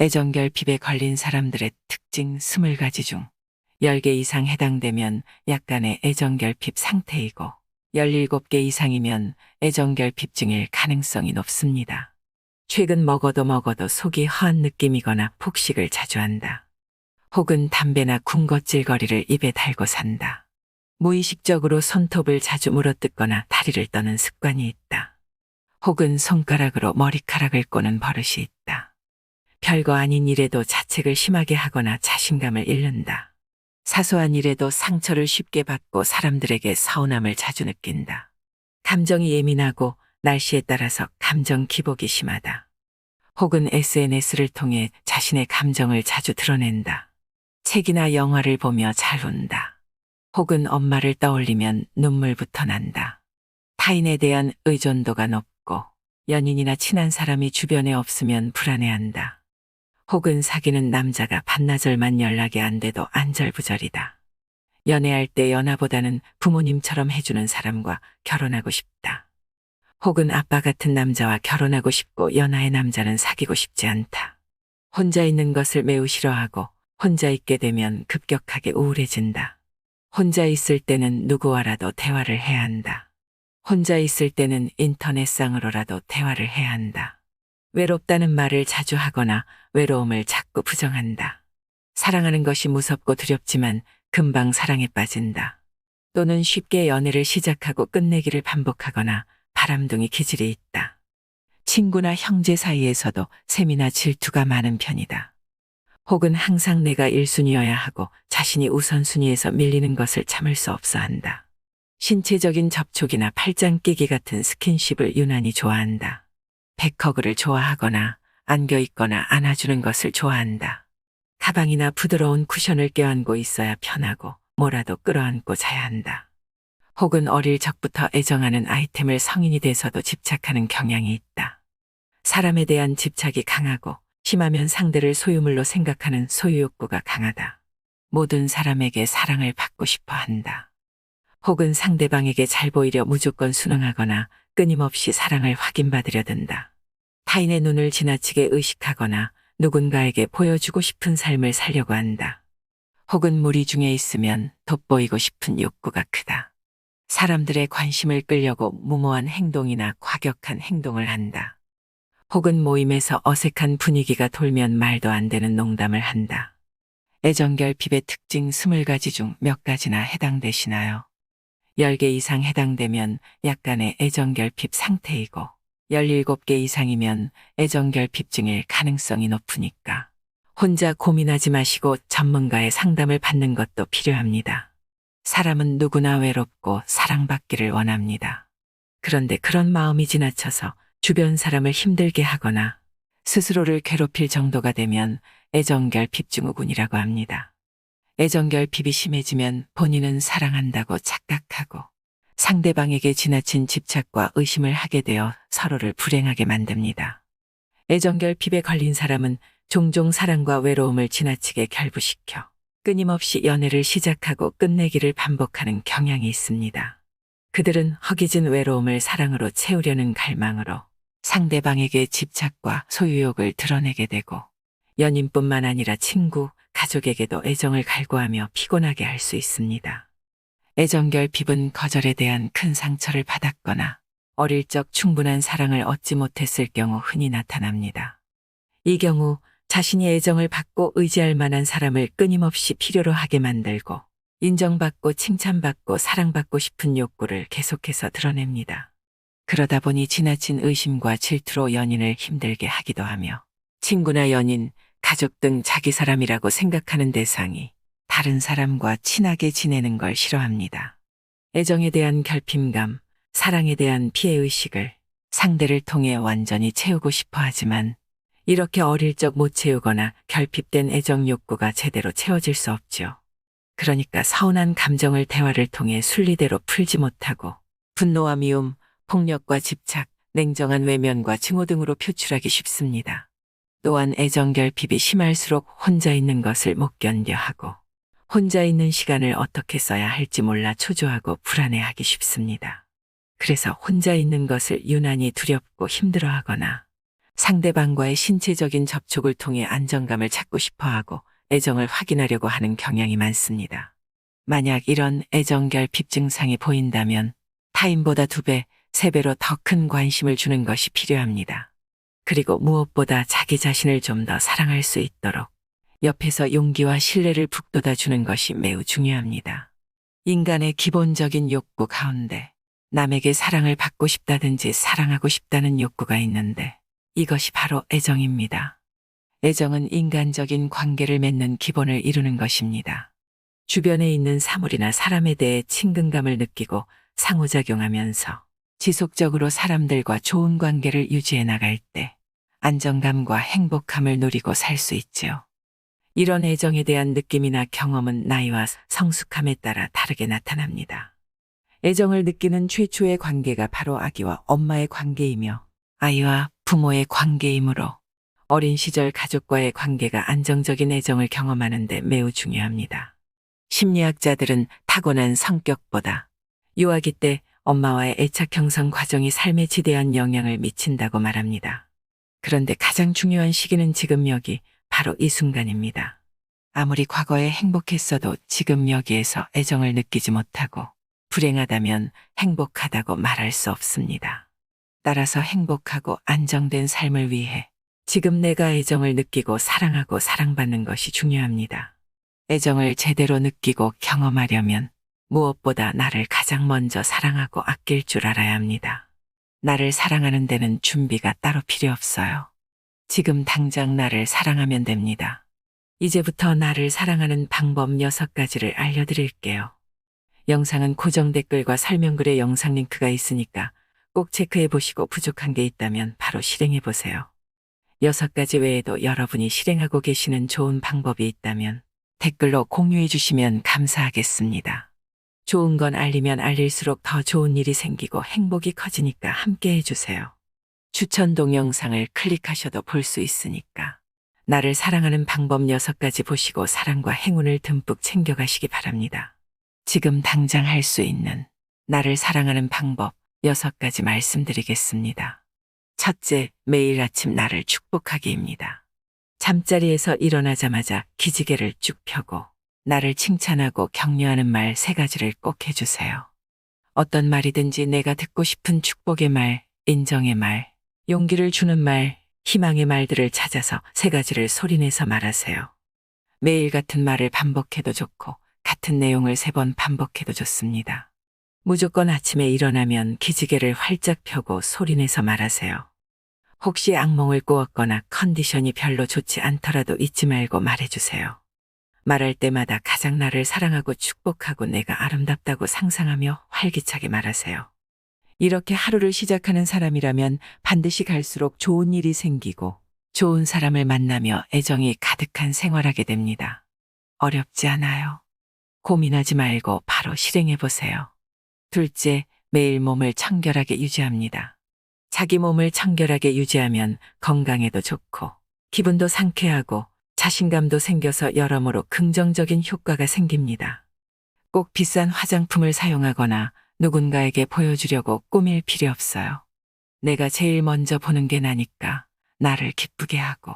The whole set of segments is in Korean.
애정결핍에 걸린 사람들의 특징 20가지 중 10개 이상 해당되면 약간의 애정결핍 상태이고 17개 이상이면 애정결핍증일 가능성이 높습니다. 최근 먹어도 속이 허한 느낌이거나 폭식을 자주 한다. 혹은 담배나 군것질거리를 입에 달고 산다. 무의식적으로 손톱을 자주 물어뜯거나 다리를 떠는 습관이 있다. 혹은 손가락으로 머리카락을 꼬는 버릇이 있다. 별거 아닌 일에도 자책을 심하게 하거나 자신감을 잃는다. 사소한 일에도 상처를 쉽게 받고 사람들에게 서운함을 자주 느낀다. 감정이 예민하고 날씨에 따라서 감정 기복이 심하다. 혹은 SNS를 통해 자신의 감정을 자주 드러낸다. 책이나 영화를 보며 잘 운다. 혹은 엄마를 떠올리면 눈물부터 난다. 타인에 대한 의존도가 높고 연인이나 친한 사람이 주변에 없으면 불안해한다. 혹은 사귀는 남자가 반나절만 연락이 안 돼도 안절부절이다. 연애할 때 연하보다는 부모님처럼 해주는 사람과 결혼하고 싶다. 혹은 아빠 같은 남자와 결혼하고 싶고 연하의 남자는 사귀고 싶지 않다. 혼자 있는 것을 매우 싫어하고 혼자 있게 되면 급격하게 우울해진다. 혼자 있을 때는 누구와라도 대화를 해야 한다. 혼자 있을 때는 인터넷상으로라도 대화를 해야 한다. 외롭다는 말을 자주 하거나 외로움을 자꾸 부정한다. 사랑하는 것이 무섭고 두렵지만 금방 사랑에 빠진다. 또는 쉽게 연애를 시작하고 끝내기를 반복하거나 바람둥이 기질이 있다. 친구나 형제 사이에서도 셈이나 질투가 많은 편이다. 혹은 항상 내가 1순위여야 하고 자신이 우선순위에서 밀리는 것을 참을 수 없어 한다. 신체적인 접촉이나 팔짱 끼기 같은 스킨십을 유난히 좋아한다. 백허그를 좋아하거나 안겨있거나 안아주는 것을 좋아한다. 가방이나 부드러운 쿠션을 껴안고 있어야 편하고 뭐라도 끌어안고 자야 한다. 혹은 어릴 적부터 애정하는 아이템을 성인이 돼서도 집착하는 경향이 있다. 사람에 대한 집착이 강하고 심하면 상대를 소유물로 생각하는 소유욕구가 강하다. 모든 사람에게 사랑을 받고 싶어 한다. 혹은 상대방에게 잘 보이려 무조건 순응하거나 끊임없이 사랑을 확인받으려 든다. 타인의 눈을 지나치게 의식하거나 누군가에게 보여주고 싶은 삶을 살려고 한다. 혹은 무리 중에 있으면 돋보이고 싶은 욕구가 크다. 사람들의 관심을 끌려고 무모한 행동이나 과격한 행동을 한다. 혹은 모임에서 어색한 분위기가 돌면 말도 안 되는 농담을 한다. 애정결핍의 특징 20가지 중 몇 가지나 해당되시나요? 10개 이상 해당되면 약간의 애정결핍 상태이고 17개 이상이면 애정결핍증일 가능성이 높으니까 혼자 고민하지 마시고 전문가의 상담을 받는 것도 필요합니다. 사람은 누구나 외롭고 사랑받기를 원합니다. 그런데 그런 마음이 지나쳐서 주변 사람을 힘들게 하거나 스스로를 괴롭힐 정도가 되면 애정결핍 증후군이라고 합니다. 애정결핍이 심해지면 본인은 사랑한다고 착각하고 상대방에게 지나친 집착과 의심을 하게 되어 서로를 불행하게 만듭니다. 애정결핍에 걸린 사람은 종종 사랑과 외로움을 지나치게 결부시켜 끊임없이 연애를 시작하고 끝내기를 반복하는 경향이 있습니다. 그들은 허기진 외로움을 사랑으로 채우려는 갈망으로 상대방에게 집착과 소유욕을 드러내게 되고 연인뿐만 아니라 친구, 가족에게도 애정을 갈구하며 피곤하게 할 수 있습니다. 애정결핍은 거절에 대한 큰 상처를 받았거나 어릴 적 충분한 사랑을 얻지 못했을 경우 흔히 나타납니다. 이 경우 자신이 애정을 받고 의지할 만한 사람을 끊임없이 필요로 하게 만들고 인정받고 칭찬받고 사랑받고 싶은 욕구를 계속해서 드러냅니다. 그러다 보니 지나친 의심과 질투로 연인을 힘들게 하기도 하며 친구나 연인, 가족 등 자기 사람이라고 생각하는 대상이 다른 사람과 친하게 지내는 걸 싫어합니다. 애정에 대한 결핍감, 사랑에 대한 피해의식을 상대를 통해 완전히 채우고 싶어 하지만 이렇게 어릴 적 못 채우거나 결핍된 애정 욕구가 제대로 채워질 수 없죠. 그러니까 서운한 감정을 대화를 통해 순리대로 풀지 못하고 분노와 미움, 폭력과 집착, 냉정한 외면과 증오 등으로 표출하기 쉽습니다. 또한 애정결핍이 심할수록 혼자 있는 것을 못 견뎌 하고 혼자 있는 시간을 어떻게 써야 할지 몰라 초조하고 불안해하기 쉽습니다. 그래서 혼자 있는 것을 유난히 두렵고 힘들어하거나 상대방과의 신체적인 접촉을 통해 안정감을 찾고 싶어 하고 애정을 확인하려고 하는 경향이 많습니다. 만약 이런 애정 결핍 증상이 보인다면 타인보다 2배, 3배로 더 큰 관심을 주는 것이 필요합니다. 그리고 무엇보다 자기 자신을 좀 더 사랑할 수 있도록 옆에서 용기와 신뢰를 북돋아 주는 것이 매우 중요합니다. 인간의 기본적인 욕구 가운데 남에게 사랑을 받고 싶다든지 사랑하고 싶다는 욕구가 있는데 이것이 바로 애정입니다. 애정은 인간적인 관계를 맺는 기본을 이루는 것입니다. 주변에 있는 사물이나 사람에 대해 친근감을 느끼고 상호작용하면서 지속적으로 사람들과 좋은 관계를 유지해 나갈 때 안정감과 행복함을 누리고 살 수 있지요. 이런 애정에 대한 느낌이나 경험은 나이와 성숙함에 따라 다르게 나타납니다. 애정을 느끼는 최초의 관계가 바로 아기와 엄마의 관계이며 아이와 부모의 관계이므로 어린 시절 가족과의 관계가 안정적인 애정을 경험하는 데 매우 중요합니다. 심리학자들은 타고난 성격보다 유아기 때 엄마와의 애착 형성 과정이 삶에 지대한 영향을 미친다고 말합니다. 그런데 가장 중요한 시기는 지금 여기, 바로 이 순간입니다. 아무리 과거에 행복했어도 지금 여기에서 애정을 느끼지 못하고 불행하다면 행복하다고 말할 수 없습니다. 따라서 행복하고 안정된 삶을 위해 지금 내가 애정을 느끼고 사랑하고 사랑받는 것이 중요합니다. 애정을 제대로 느끼고 경험하려면 무엇보다 나를 가장 먼저 사랑하고 아낄 줄 알아야 합니다. 나를 사랑하는 데는 준비가 따로 필요 없어요. 지금 당장 나를 사랑하면 됩니다. 이제부터 나를 사랑하는 방법 6가지를 알려드릴게요. 영상은 고정 댓글과 설명글에 영상 링크가 있으니까 꼭 체크해 보시고 부족한 게 있다면 바로 실행해 보세요. 6가지 외에도 여러분이 실행하고 계시는 좋은 방법이 있다면 댓글로 공유해 주시면 감사하겠습니다. 좋은 건 알리면 알릴수록 더 좋은 일이 생기고 행복이 커지니까 함께 해주세요. 추천 동영상을 클릭하셔도 볼 수 있으니까 나를 사랑하는 방법 6가지 보시고 사랑과 행운을 듬뿍 챙겨가시기 바랍니다. 지금 당장 할 수 있는 나를 사랑하는 방법 6가지 말씀드리겠습니다. 첫째, 매일 아침 나를 축복하기입니다. 잠자리에서 일어나자마자 기지개를 쭉 펴고 나를 칭찬하고 격려하는 말 3가지를 꼭 해주세요. 어떤 말이든지 내가 듣고 싶은 축복의 말, 인정의 말, 용기를 주는 말, 희망의 말들을 찾아서 3가지를 소리내서 말하세요. 매일 같은 말을 반복해도 좋고 같은 내용을 3번 반복해도 좋습니다. 무조건 아침에 일어나면 기지개를 활짝 펴고 소리내서 말하세요. 혹시 악몽을 꾸었거나 컨디션이 별로 좋지 않더라도 잊지 말고 말해주세요. 말할 때마다 가장 나를 사랑하고 축복하고 내가 아름답다고 상상하며 활기차게 말하세요. 이렇게 하루를 시작하는 사람이라면 반드시 갈수록 좋은 일이 생기고 좋은 사람을 만나며 애정이 가득한 생활하게 됩니다. 어렵지 않아요. 고민하지 말고 바로 실행해보세요. 둘째, 매일 몸을 청결하게 유지합니다. 자기 몸을 청결하게 유지하면 건강에도 좋고 기분도 상쾌하고 자신감도 생겨서 여러모로 긍정적인 효과가 생깁니다. 꼭 비싼 화장품을 사용하거나 누군가에게 보여주려고 꾸밀 필요 없어요. 내가 제일 먼저 보는 게 나니까 나를 기쁘게 하고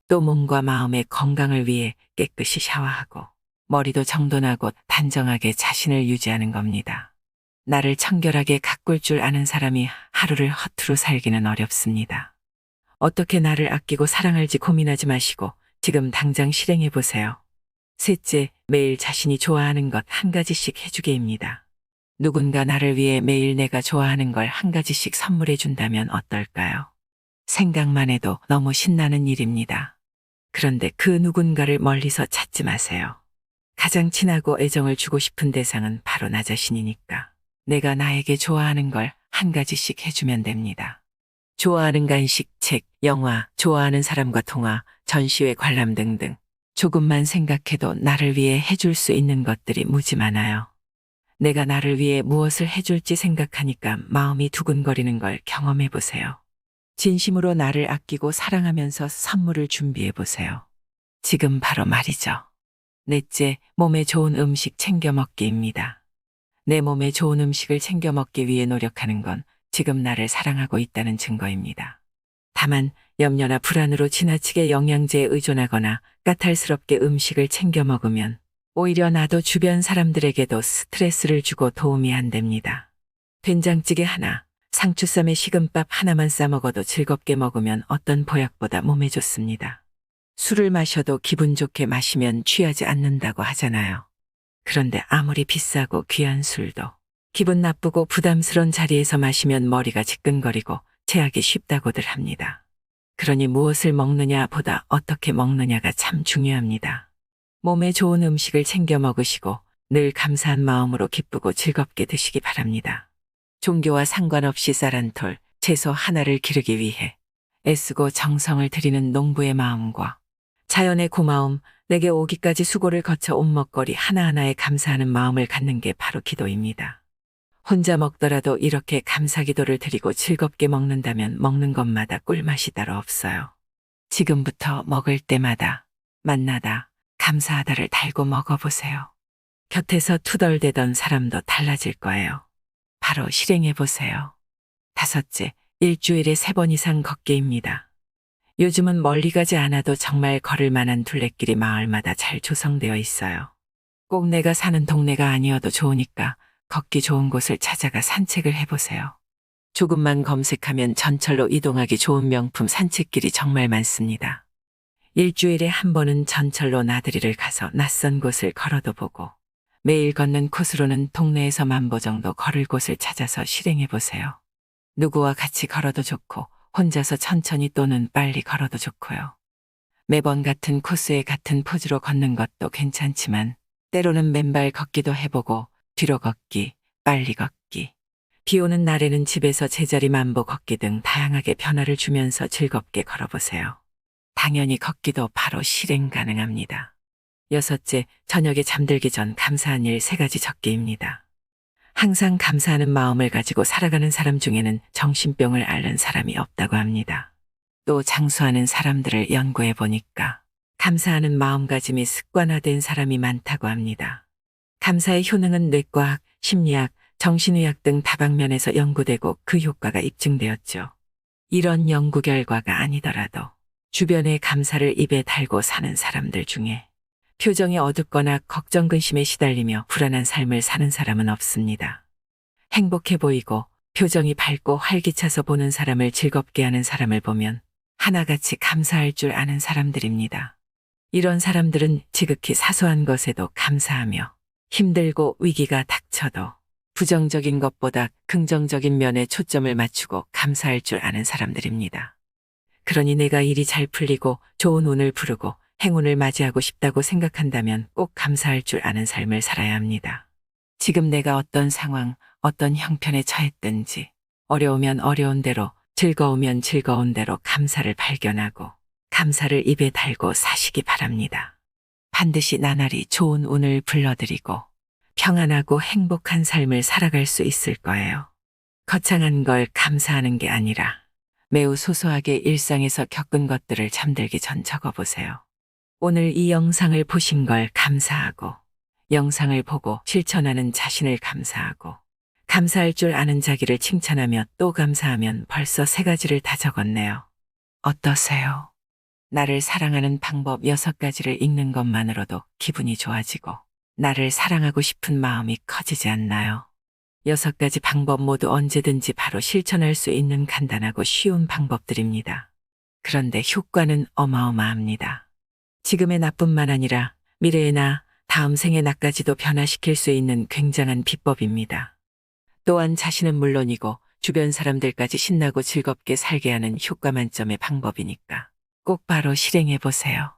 또 몸과 마음의 건강을 위해 깨끗이 샤워하고 머리도 정돈하고 단정하게 자신을 유지하는 겁니다. 나를 청결하게 가꿀 줄 아는 사람이 하루를 허투루 살기는 어렵습니다. 어떻게 나를 아끼고 사랑할지 고민하지 마시고 지금 당장 실행해 보세요. 셋째, 매일 자신이 좋아하는 것 1가지씩 해주기입니다. 누군가 나를 위해 매일 내가 좋아하는 걸 1가지씩 선물해 준다면 어떨까요? 생각만 해도 너무 신나는 일입니다. 그런데 그 누군가를 멀리서 찾지 마세요. 가장 친하고 애정을 주고 싶은 대상은 바로 나 자신이니까 내가 나에게 좋아하는 걸 1가지씩 해주면 됩니다. 좋아하는 간식, 책, 영화, 좋아하는 사람과 통화, 전시회 관람 등등 조금만 생각해도 나를 위해 해줄 수 있는 것들이 무지 많아요. 내가 나를 위해 무엇을 해줄지 생각하니까 마음이 두근거리는 걸 경험해 보세요. 진심으로 나를 아끼고 사랑하면서 선물을 준비해 보세요. 지금 바로 말이죠. 넷째, 몸에 좋은 음식 챙겨 먹기입니다. 내 몸에 좋은 음식을 챙겨 먹기 위해 노력하는 건 지금 나를 사랑하고 있다는 증거입니다. 다만 염려나 불안으로 지나치게 영양제에 의존하거나 까탈스럽게 음식을 챙겨 먹으면 오히려 나도 주변 사람들에게도 스트레스를 주고 도움이 안 됩니다. 된장찌개 하나, 상추쌈에 식은밥 하나만 싸 먹어도 즐겁게 먹으면 어떤 보약보다 몸에 좋습니다. 술을 마셔도 기분 좋게 마시면 취하지 않는다고 하잖아요. 그런데 아무리 비싸고 귀한 술도 기분 나쁘고 부담스러운 자리에서 마시면 머리가 지끈거리고 체하기 쉽다고들 합니다. 그러니 무엇을 먹느냐 보다 어떻게 먹느냐가 참 중요합니다. 몸에 좋은 음식을 챙겨 먹으시고 늘 감사한 마음으로 기쁘고 즐겁게 드시기 바랍니다. 종교와 상관없이 쌀한톨, 채소 하나를 기르기 위해 애쓰고 정성을 들이는 농부의 마음과 자연의 고마움, 내게 오기까지 수고를 거쳐 온 먹거리 하나하나에 감사하는 마음을 갖는 게 바로 기도입니다. 혼자 먹더라도 이렇게 감사기도를 드리고 즐겁게 먹는다면 먹는 것마다 꿀맛이 따로 없어요. 지금부터 먹을 때마다 만나다 감사하다를 달고 먹어보세요. 곁에서 투덜대던 사람도 달라질 거예요. 바로 실행해보세요. 5째, 일주일에 3번 이상 걷기입니다. 요즘은 멀리 가지 않아도 정말 걸을 만한 둘레길이 마을마다 잘 조성되어 있어요. 꼭 내가 사는 동네가 아니어도 좋으니까 걷기 좋은 곳을 찾아가 산책을 해보세요. 조금만 검색하면 전철로 이동하기 좋은 명품 산책길이 정말 많습니다. 일주일에 한 번은 전철로 나들이를 가서 낯선 곳을 걸어도 보고 매일 걷는 코스로는 동네에서 만보 정도 걸을 곳을 찾아서 실행해보세요. 누구와 같이 걸어도 좋고 혼자서 천천히 또는 빨리 걸어도 좋고요. 매번 같은 코스에 같은 포즈로 걷는 것도 괜찮지만 때로는 맨발 걷기도 해보고 뒤로 걷기, 빨리 걷기, 비 오는 날에는 집에서 제자리 만보 걷기 등 다양하게 변화를 주면서 즐겁게 걸어보세요. 당연히 걷기도 바로 실행 가능합니다. 6째, 저녁에 잠들기 전 감사한 일 3가지 적기입니다. 항상 감사하는 마음을 가지고 살아가는 사람 중에는 정신병을 앓는 사람이 없다고 합니다. 또 장수하는 사람들을 연구해 보니까 감사하는 마음가짐이 습관화된 사람이 많다고 합니다. 감사의 효능은 뇌과학, 심리학, 정신의학 등 다방면에서 연구되고 그 효과가 입증되었죠. 이런 연구 결과가 아니더라도 주변에 감사를 입에 달고 사는 사람들 중에 표정이 어둡거나 걱정 근심에 시달리며 불안한 삶을 사는 사람은 없습니다. 행복해 보이고 표정이 밝고 활기차서 보는 사람을 즐겁게 하는 사람을 보면 하나같이 감사할 줄 아는 사람들입니다. 이런 사람들은 지극히 사소한 것에도 감사하며 힘들고 위기가 닥쳐도 부정적인 것보다 긍정적인 면에 초점을 맞추고 감사할 줄 아는 사람들입니다. 그러니 내가 일이 잘 풀리고 좋은 운을 부르고 행운을 맞이하고 싶다고 생각한다면 꼭 감사할 줄 아는 삶을 살아야 합니다. 지금 내가 어떤 상황, 어떤 형편에 처했든지 어려우면 어려운 대로, 즐거우면 즐거운 대로 감사를 발견하고 감사를 입에 달고 사시기 바랍니다. 반드시 나날이 좋은 운을 불러들이고 평안하고 행복한 삶을 살아갈 수 있을 거예요. 거창한 걸 감사하는 게 아니라 매우 소소하게 일상에서 겪은 것들을 잠들기 전 적어보세요. 오늘 이 영상을 보신 걸 감사하고 영상을 보고 실천하는 자신을 감사하고 감사할 줄 아는 자기를 칭찬하며 또 감사하면 벌써 3가지를 다 적었네요. 어떠세요? 나를 사랑하는 방법 6가지를 읽는 것만으로도 기분이 좋아지고 나를 사랑하고 싶은 마음이 커지지 않나요? 6가지 방법 모두 언제든지 바로 실천할 수 있는 간단하고 쉬운 방법들입니다. 그런데 효과는 어마어마합니다. 지금의 나뿐만 아니라 미래의 나, 다음 생의 나까지도 변화시킬 수 있는 굉장한 비법입니다. 또한 자신은 물론이고 주변 사람들까지 신나고 즐겁게 살게 하는 효과 만점의 방법이니까 꼭 바로 실행해보세요.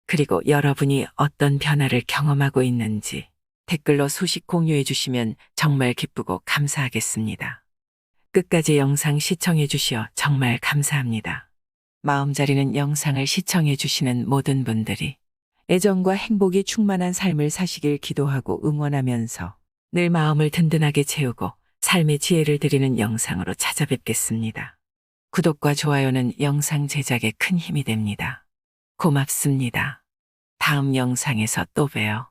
그리고 여러분이 어떤 변화를 경험하고 있는지 댓글로 소식 공유해 주시면 정말 기쁘고 감사하겠습니다. 끝까지 영상 시청해 주시어 정말 감사합니다. 마음자리는 영상을 시청해 주시는 모든 분들이 애정과 행복이 충만한 삶을 사시길 기도하고 응원하면서 늘 마음을 든든하게 채우고 삶의 지혜를 드리는 영상으로 찾아뵙겠습니다. 구독과 좋아요는 영상 제작에 큰 힘이 됩니다. 고맙습니다. 다음 영상에서 또 봬요.